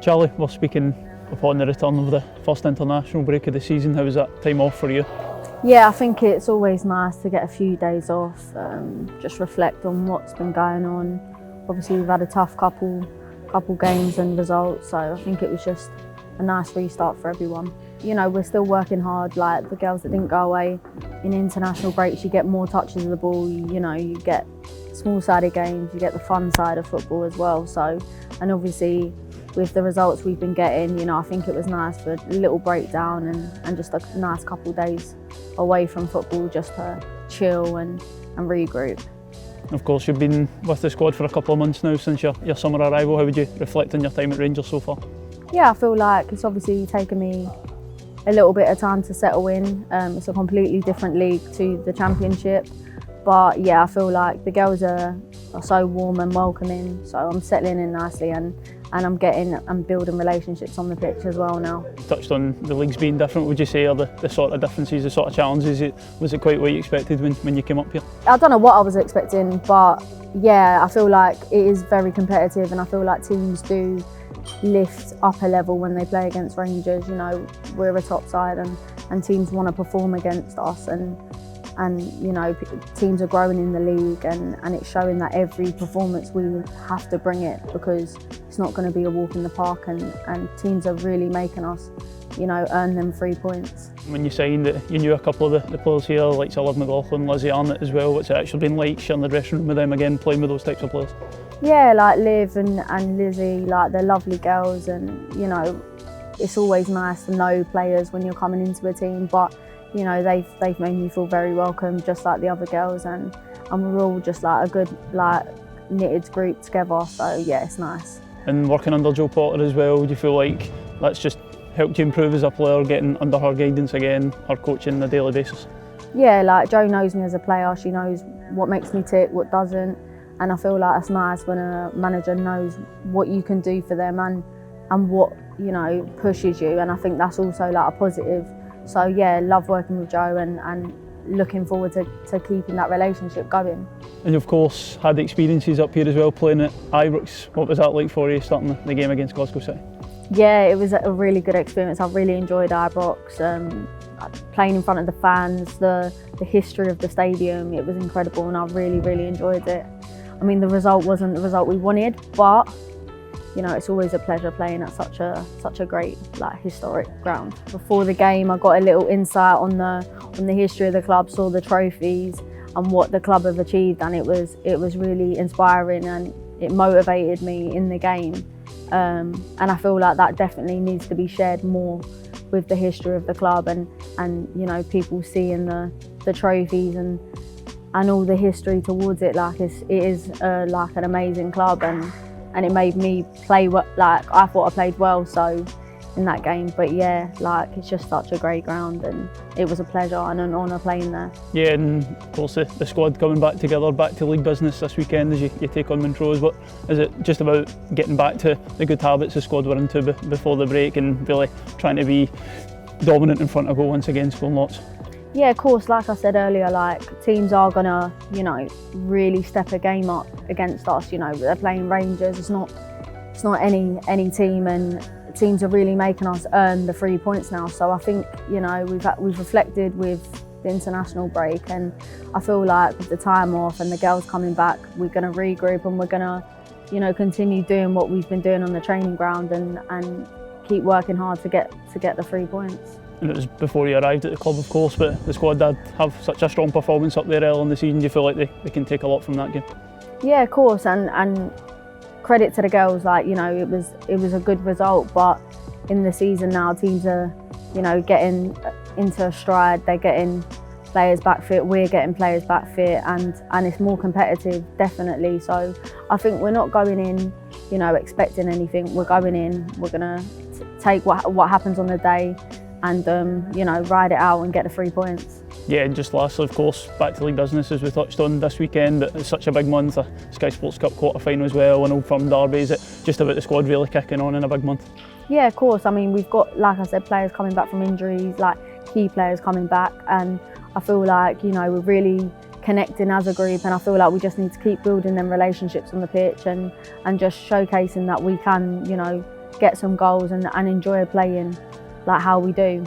Charlie, we're speaking upon the return of the first international break of the season. How was that time off for you? Yeah, I think it's always nice to get a few days off, just reflect on what's been going on. Obviously we've had a tough couple games and results, so I think it was just a nice restart for everyone. You know, we're still working hard, like the girls that didn't go away. In international breaks you get more touches of the ball, you get small-sided games, you get the fun side of football as well. So, and obviously with the results we've been getting, I think it was nice for a little breakdown and just a nice couple of days away from football just to chill and regroup. Of course, you've been with the squad for a couple of months now since your summer arrival. How would you reflect on your time at Rangers so far? Yeah, I feel like it's obviously taken me a little bit of time to settle in. It's a completely different league to the Championship. But yeah, I feel like the girls are so warm and welcoming, so I'm settling in nicely and I'm building relationships on the pitch as well now. You touched on the leagues being different. Would you say are the sort of differences, the sort of challenges, was it quite what you expected when you came up here? I don't know what I was expecting, but yeah, I feel like it is very competitive and I feel like teams do lift up a level when they play against Rangers. We're a top side and teams want to perform against us and teams are growing in the league and it's showing that every performance we have to bring it, because it's not going to be a walk in the park and teams are really making us earn them 3 points. When you signed it, you knew a couple of the players here, like Liv McLaughlin, Lizzie Arnott as well. What's it actually been like sharing the dressing room with them again, playing with those types of players? Yeah, like Liv and Lizzie, like they're lovely girls, and it's always nice to know players when you're coming into a team, but they've made me feel very welcome, just like the other girls, and we're all just like a good knitted group together. So yeah, it's nice. And working under Jo Potter as well, do you feel like that's just helped you improve as a player, getting under her guidance again, her coaching on a daily basis? Yeah, like Jo knows me as a player. She knows what makes me tick, what doesn't, and I feel like it's nice when a manager knows what you can do for them and what pushes you, and I think that's also like a positive. So yeah, love working with Jo and looking forward to keeping that relationship going. And of course, had the experiences up here as well, playing at Ibrox. What was that like for you, starting the game against Glasgow City? Yeah, it was a really good experience. I really enjoyed Ibrox. Playing in front of the fans, the history of the stadium, it was incredible and I really, really enjoyed it. I mean, the result wasn't the result we wanted, but it's always a pleasure playing at such a great, historic ground. Before the game, I got a little insight on the history of the club, saw the trophies and what the club have achieved, and it was really inspiring and it motivated me in the game. And I feel like that definitely needs to be shared more with the history of the club and people seeing the trophies and all the history towards it. It is an amazing club and it made me play I thought I played well in that game. But yeah, it's just such a great ground and it was a pleasure and an honour playing there. Yeah, and of course the squad coming back together, back to league business this weekend as you take on Montrose. What is it just about getting back to the good habits the squad were into before the break and really trying to be dominant in front of goal once again, scoring lots? Yeah, of course, like I said earlier, teams are gonna, really step a game up against us. They're playing Rangers, it's not any team, and teams are really making us earn the 3 points now. So I think, we've reflected with the international break, and I feel like with the time off and the girls coming back, we're gonna regroup and we're gonna, continue doing what we've been doing on the training ground and keep working hard to get the 3 points. And it was before you arrived at the club, of course, but the squad did have such a strong performance up there early in the season. Do you feel like they can take a lot from that game? Yeah, of course, and credit to the girls. It was a good result, but in the season now, teams are, getting into a stride. They're getting players back fit. We're getting players back fit, and it's more competitive, definitely. So I think we're not going in, expecting anything. We're going in. We're gonna take what happens on the day and ride it out and get the 3 points. Yeah, and just lastly, of course, back to league business as we touched on this weekend. It's such a big month, a Sky Sports Cup quarter-final as well, an Old Firm derby. Is it just about the squad really kicking on in a big month? Yeah, of course. I mean, we've got, like I said, players coming back from injuries, key players coming back, and I feel like, we're really connecting as a group, and I feel like we just need to keep building them relationships on the pitch and just showcasing that we can, get some goals and enjoy playing like how we do.